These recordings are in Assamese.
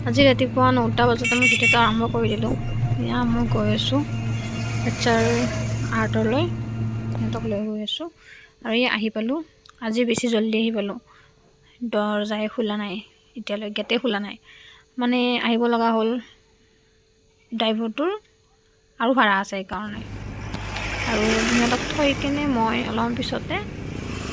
আজি ৰাতিপুৱা 9টা বজাতে মই ভিডিঅ'টো আৰম্ভ কৰি দিলোঁ। এয়া মই গৈ আছোঁ বাচ্ছাৰ আৰ্টলৈ, সিহঁতক লৈ গৈ আছোঁ আৰু এই আহি পালোঁ। আজি বেছি জল্দি আহি পালোঁ, দৰজাই খোলা নাই, এতিয়ালৈ গেটে খোলা নাই। মানে আহিব লগা হ'ল, ড্ৰাইভাৰটোৰ আৰু ভাড়া আছে সেইকাৰণে। আৰু সিহঁতক থৈ কিনে মই অলপ পিছতে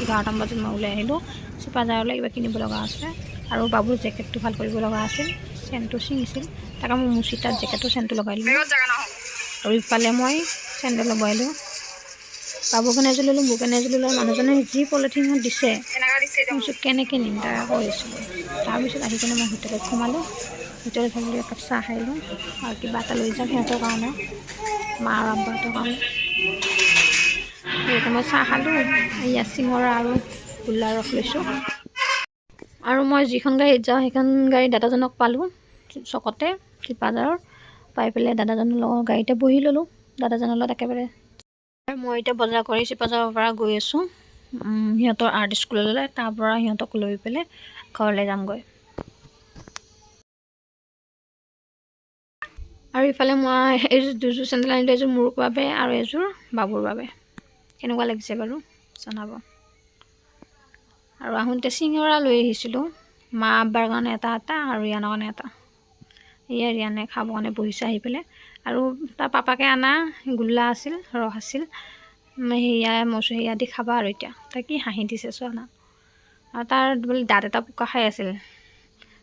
11টা বজাত মই ওলাই আহিলোঁ। চিপাঝাৰলৈ কিবা কিনিব লগা আছে আৰু বাবুৰ জেকেটটো ভাল কৰিব লগা আছিল। চেনটো ছিঙিছিল, তাকে মই মুচি তাত জেকেটৰ চেনটো লগাই দিলোঁ আৰু ইফালে মই চেণ্ডেল লগাইলোঁ। বাবুৰ কাৰণে এযোৰ ল'লোঁ, মোৰ কাৰণে এযোৰ ল'লোঁ। মানুহজনে যি পলিথিনত দিছে কেনেকৈ নিম তাকে কৈছিলোঁ। তাৰপিছত আহি কিনে মই হোটেলত সোমালোঁ। হোটেলত ভাবিলোঁ একাপ চাহ খাই লওঁ আৰু কিবা এটা লৈ যাওঁ সিহঁতৰ কাৰণে, মা আৰু আব্বাহঁতৰ কাৰণে। সেইকাৰণে মই চাহ খালোঁ, এয়া চিঙৰা আৰু গোল্লাৰ ৰস লৈছোঁ। আৰু মই যিখন গাড়ীত যাওঁ সেইখন গাড়ীত দাদাজনক পালোঁ চকতে চিপাঝাৰৰ। পাই পেলাই দাদাজনৰ লগত গাড়ীতে বহি ল'লোঁ, দাদাজনৰ লগত একেবাৰে। মই এতিয়া বজাৰ কৰি চিপাঝাৰৰ পৰা গৈ আছোঁ সিহঁতৰ আৰ্ট স্কুললৈ। তাৰ পৰা সিহঁতক লৈ পেলাই ঘৰলৈ যামগৈ। আৰু ইফালে মই এইযোৰ দুযোৰ চেণ্ডেল আনিলোঁ, এযোৰ মোৰ বাবে আৰু এযোৰ বাবুৰ বাবে। কেনেকুৱা লাগিছে বাৰু জনাব। আৰু আহোঁতে চিঙৰা লৈ আহিছিলোঁ, মা আব্বাৰ কাৰণে এটা আৰু ৰিয়ানৰ কাৰণে এটা। এয়া ৰিয়ানে খাবৰ কাৰণে বহিছে আহি পেলাই। আৰু তাৰ পাপাকে অনা গোল্লা আছিল, ৰস আছিল। সেয়া মই সেয়া দি খাবা আৰু এতিয়া। তাই কি হাঁহি দিছে চোৱা না। আৰু তাৰ বোলে দাঁত এটা পোকা খাই আছিল,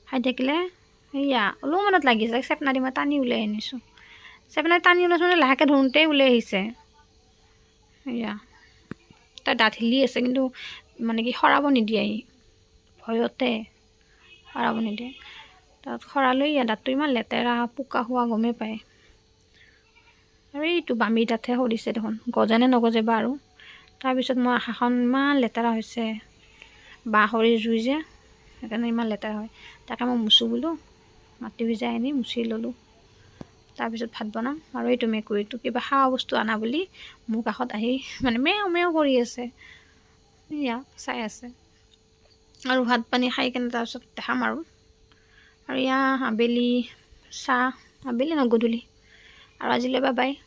খাই থাকিলে সেয়া অলপমানত লাগিছে। চেপনা দি মই টানি উলিয়াই আনিছোঁ। চেপনা টানি ওলাইছোঁ মানে লাহেকৈ ধৰোঁতেই ওলাই আহিছে। সেয়া তাৰ দাঁত হিলি আছে, কিন্তু মানে কি সৰাব নিদিয়ে, ভয়তে সৰাব নিদিয়ে। তাত সৰালৈ ইয়াৰ দাঁতটো ইমান লেতেৰা, পোকা খোৱা গমেই পায়। আৰু এইটো বামী দাঁতহে সৰিছে দেখোন, গজেনে নগজে বা আৰু। তাৰপিছত মই আশাখন ইমান লেতেৰা হৈছে, বাঁহ খৰিৰ জুই যে, সেইকাৰণে ইমান লেতেৰা হয়। তাকে মই মুচোঁ বোলো, মাটি ভিজাই আনি মুচি ল'লোঁ। তাৰপিছত ভাত বনাম। আৰু এইটো মেকুৰীটো কিবা খোৱা বস্তু অনা বুলি মোৰ কাষত আহি মানে মেও মেও কৰি আছে, এয়া চাই আছে। আৰু ভাত পানী খাই কিনে তাৰপিছত দেখাম আৰু এয়া আবেলি চাহ, আবেলি নহয় গধূলি। আৰু আজিলৈ বাই বাই।